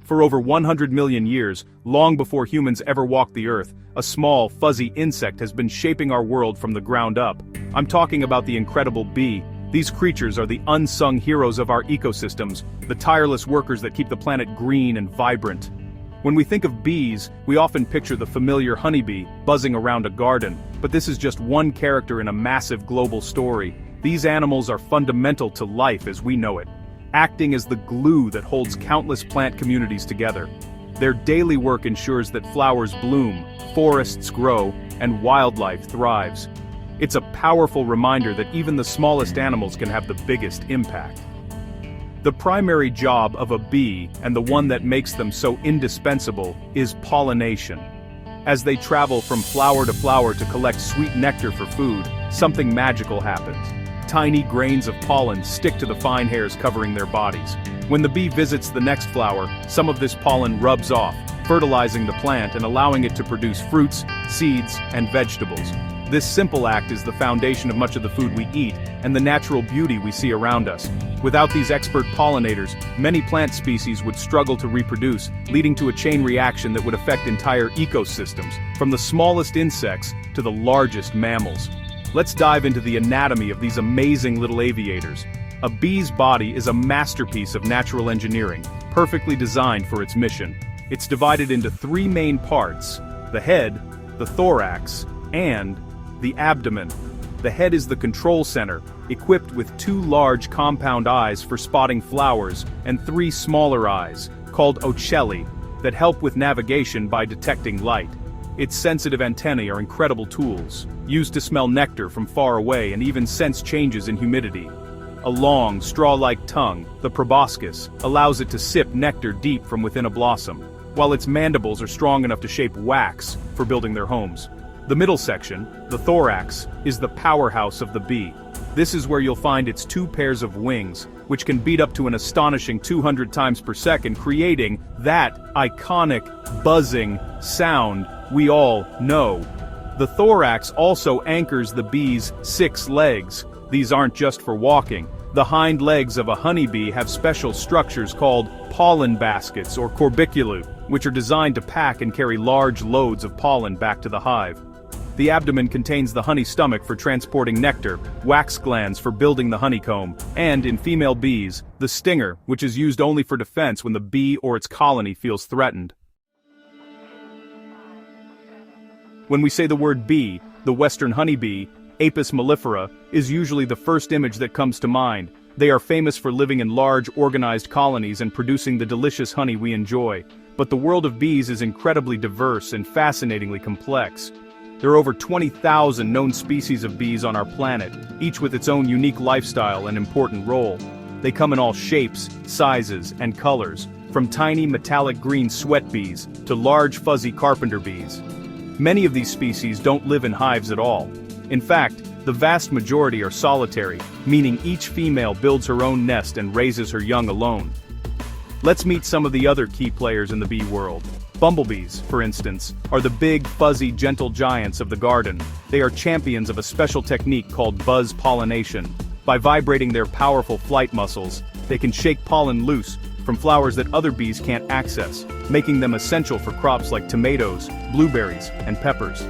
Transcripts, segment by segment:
For over 100 million years, long before humans ever walked the earth, a small, fuzzy insect has been shaping our world from the ground up. I'm talking about the incredible bee. These creatures are the unsung heroes of our ecosystems, the tireless workers that keep the planet green and vibrant. When we think of bees, we often picture the familiar honeybee, buzzing around a garden, but this is just one character in a massive global story. These animals are fundamental to life as we know it, acting as the glue that holds countless plant communities together. Their daily work ensures that flowers bloom, forests grow, and wildlife thrives. It's a powerful reminder that even the smallest animals can have the biggest impact. The primary job of a bee, and the one that makes them so indispensable, is pollination. As they travel from flower to flower to collect sweet nectar for food, something magical happens. Tiny grains of pollen stick to the fine hairs covering their bodies. When the bee visits the next flower, some of this pollen rubs off, fertilizing the plant and allowing it to produce fruits, seeds, and vegetables. This simple act is the foundation of much of the food we eat and the natural beauty we see around us. Without these expert pollinators, many plant species would struggle to reproduce, leading to a chain reaction that would affect entire ecosystems, from the smallest insects to the largest mammals. Let's dive into the anatomy of these amazing little aviators. A bee's body is a masterpiece of natural engineering, perfectly designed for its mission. It's divided into three main parts: the head, the thorax, and the abdomen. The head is the control center, equipped with two large compound eyes for spotting flowers and three smaller eyes, called ocelli, that help with navigation by detecting light. Its sensitive antennae are incredible tools, used to smell nectar from far away and even sense changes in humidity. A long, straw-like tongue, the proboscis, allows it to sip nectar deep from within a blossom, while its mandibles are strong enough to shape wax for building their homes. The middle section, the thorax, is the powerhouse of the bee. This is where you'll find its two pairs of wings, which can beat up to an astonishing 200 times per second, creating that iconic, buzzing sound we all know. The thorax also anchors the bee's 6 legs. These aren't just for walking. The hind legs of a honeybee have special structures called pollen baskets or corbiculae, which are designed to pack and carry large loads of pollen back to the hive. The abdomen contains the honey stomach for transporting nectar, wax glands for building the honeycomb, and, in female bees, the stinger, which is used only for defense when the bee or its colony feels threatened. When we say the word bee, the western honeybee, Apis mellifera, is usually the first image that comes to mind. They are famous for living in large, organized colonies and producing the delicious honey we enjoy. But the world of bees is incredibly diverse and fascinatingly complex. There are over 20,000 known species of bees on our planet, each with its own unique lifestyle and important role. They come in all shapes, sizes, and colors, from tiny metallic green sweat bees to large fuzzy carpenter bees. Many of these species don't live in hives at all. In fact, the vast majority are solitary, meaning each female builds her own nest and raises her young alone. Let's meet some of the other key players in the bee world. Bumblebees, for instance, are the big, fuzzy, gentle giants of the garden. They are champions of a special technique called buzz pollination. By vibrating their powerful flight muscles, they can shake pollen loose from flowers that other bees can't access, making them essential for crops like tomatoes, blueberries, and peppers.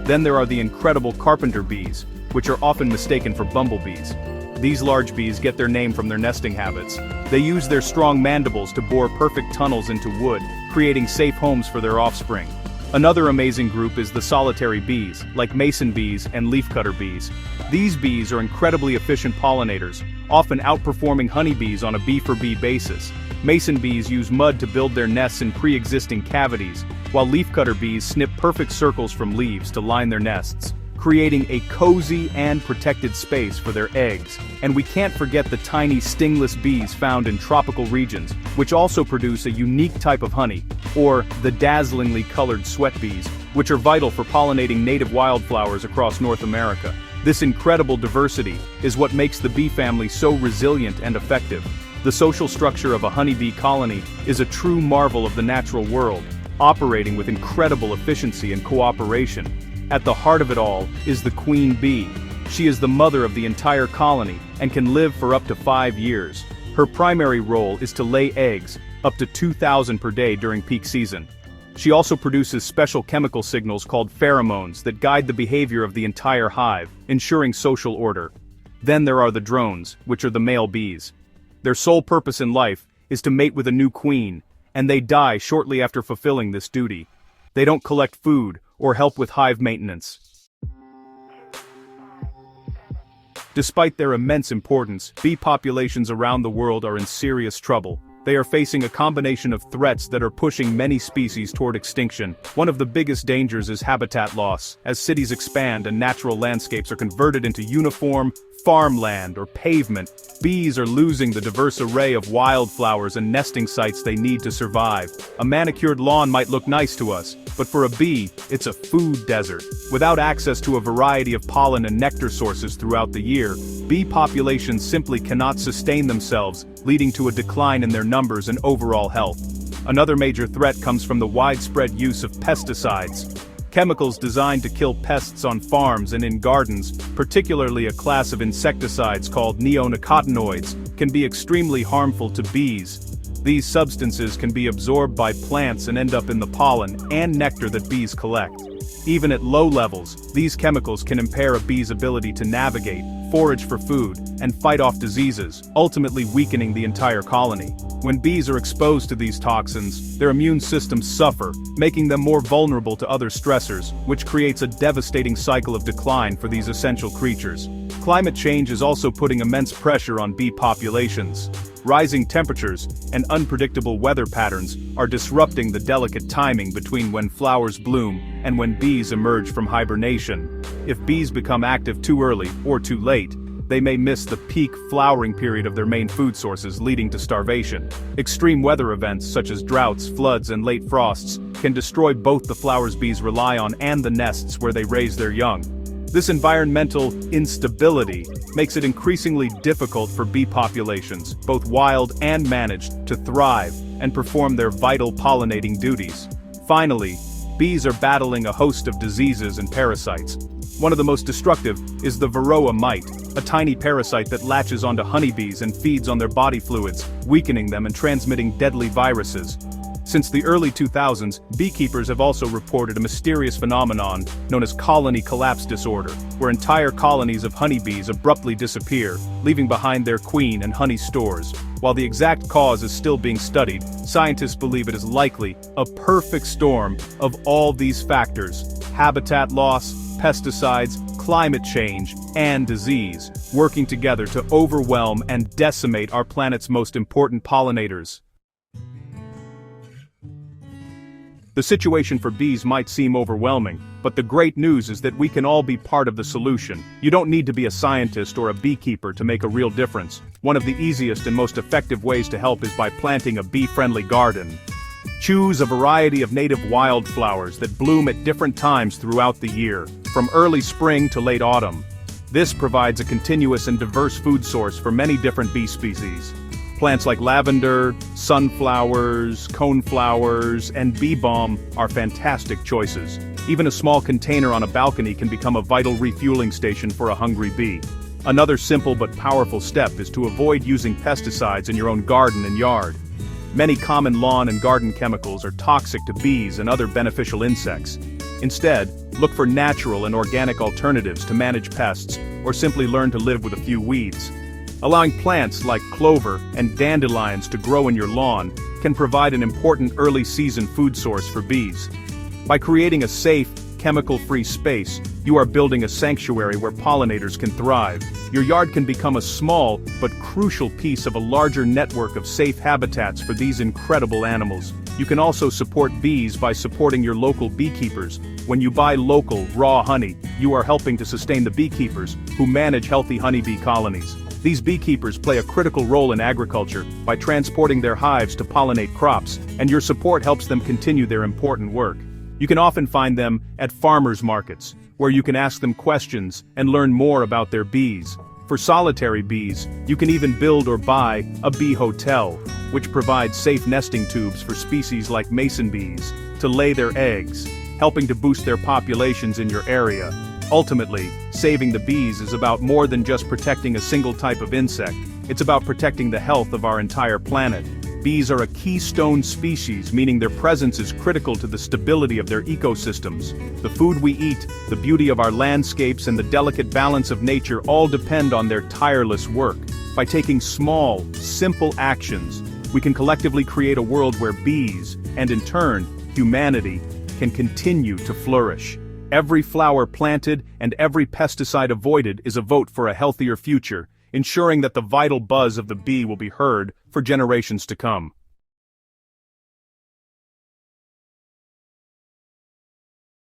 Then there are the incredible carpenter bees, which are often mistaken for bumblebees. These large bees get their name from their nesting habits. They use their strong mandibles to bore perfect tunnels into wood, creating safe homes for their offspring. Another amazing group is the solitary bees, like mason bees and leafcutter bees. These bees are incredibly efficient pollinators, often outperforming honeybees on a bee-for-bee basis. Mason bees use mud to build their nests in pre-existing cavities, while leafcutter bees snip perfect circles from leaves to line their nests, creating a cozy and protected space for their eggs. And we can't forget the tiny stingless bees found in tropical regions, which also produce a unique type of honey, or the dazzlingly colored sweat bees, which are vital for pollinating native wildflowers across North America. This incredible diversity is what makes the bee family so resilient and effective. The social structure of a honeybee colony is a true marvel of the natural world, operating with incredible efficiency and cooperation. At the heart of it all is the queen bee. She is the mother of the entire colony and can live for up to 5 years. Her primary role is to lay eggs, up to 2,000 per day during peak season. She also produces special chemical signals called pheromones that guide the behavior of the entire hive, ensuring social order. Then there are the drones, which are the male bees. Their sole purpose in life is to mate with a new queen, and they die shortly after fulfilling this duty. They don't collect food or help with hive maintenance. Despite their immense importance, bee populations around the world are in serious trouble. They are facing a combination of threats that are pushing many species toward extinction. One of the biggest dangers is habitat loss. As cities expand and natural landscapes are converted into uniform farmland or pavement, bees are losing the diverse array of wildflowers and nesting sites they need to survive. A manicured lawn might look nice to us, but for a bee, it's a food desert. Without access to a variety of pollen and nectar sources throughout the year, bee populations simply cannot sustain themselves, leading to a decline in their numbers and overall health. Another major threat comes from the widespread use of pesticides. Chemicals designed to kill pests on farms and in gardens, particularly a class of insecticides called neonicotinoids, can be extremely harmful to bees. These substances can be absorbed by plants and end up in the pollen and nectar that bees collect. Even at low levels, these chemicals can impair a bee's ability to navigate, forage for food, and fight off diseases, ultimately weakening the entire colony. When bees are exposed to these toxins, their immune systems suffer, making them more vulnerable to other stressors, which creates a devastating cycle of decline for these essential creatures. Climate change is also putting immense pressure on bee populations. Rising temperatures and unpredictable weather patterns are disrupting the delicate timing between when flowers bloom and when bees emerge from hibernation. If bees become active too early or too late, they may miss the peak flowering period of their main food sources, leading to starvation. Extreme weather events such as droughts, floods, and late frosts can destroy both the flowers bees rely on and the nests where they raise their young. This environmental instability makes it increasingly difficult for bee populations, both wild and managed, to thrive and perform their vital pollinating duties. Finally, bees are battling a host of diseases and parasites. One of the most destructive is the varroa mite, a tiny parasite that latches onto honeybees and feeds on their body fluids, weakening them and transmitting deadly viruses. Since the early 2000s, beekeepers have also reported a mysterious phenomenon known as colony collapse disorder, where entire colonies of honeybees abruptly disappear, leaving behind their queen and honey stores. While the exact cause is still being studied, scientists believe it is likely a perfect storm of all these factors: habitat loss, pesticides, climate change, and disease, working together to overwhelm and decimate our planet's most important pollinators. The situation for bees might seem overwhelming, but the great news is that we can all be part of the solution. You don't need to be a scientist or a beekeeper to make a real difference. One of the easiest and most effective ways to help is by planting a bee-friendly garden. Choose a variety of native wildflowers that bloom at different times throughout the year, from early spring to late autumn. This provides a continuous and diverse food source for many different bee species. Plants like lavender, sunflowers, coneflowers, and bee balm are fantastic choices. Even a small container on a balcony can become a vital refueling station for a hungry bee. Another simple but powerful step is to avoid using pesticides in your own garden and yard. Many common lawn and garden chemicals are toxic to bees and other beneficial insects. Instead, look for natural and organic alternatives to manage pests, or simply learn to live with a few weeds. Allowing plants like clover and dandelions to grow in your lawn can provide an important early-season food source for bees. By creating a safe, chemical-free space, you are building a sanctuary where pollinators can thrive. Your yard can become a small but crucial piece of a larger network of safe habitats for these incredible animals. You can also support bees by supporting your local beekeepers. When you buy local, raw honey, you are helping to sustain the beekeepers who manage healthy honeybee colonies. These beekeepers play a critical role in agriculture by transporting their hives to pollinate crops, and your support helps them continue their important work. You can often find them at farmers markets, where you can ask them questions and learn more about their bees. For solitary bees, you can even build or buy a bee hotel, which provides safe nesting tubes for species like mason bees to lay their eggs, helping to boost their populations in your area. Ultimately, saving the bees is about more than just protecting a single type of insect. It's about protecting the health of our entire planet. Bees are a keystone species, meaning their presence is critical to the stability of their ecosystems. The food we eat, the beauty of our landscapes, and the delicate balance of nature all depend on their tireless work. By taking small, simple actions, we can collectively create a world where bees, and in turn, humanity, can continue to flourish. Every flower planted and every pesticide avoided is a vote for a healthier future, ensuring that the vital buzz of the bee will be heard for generations to come.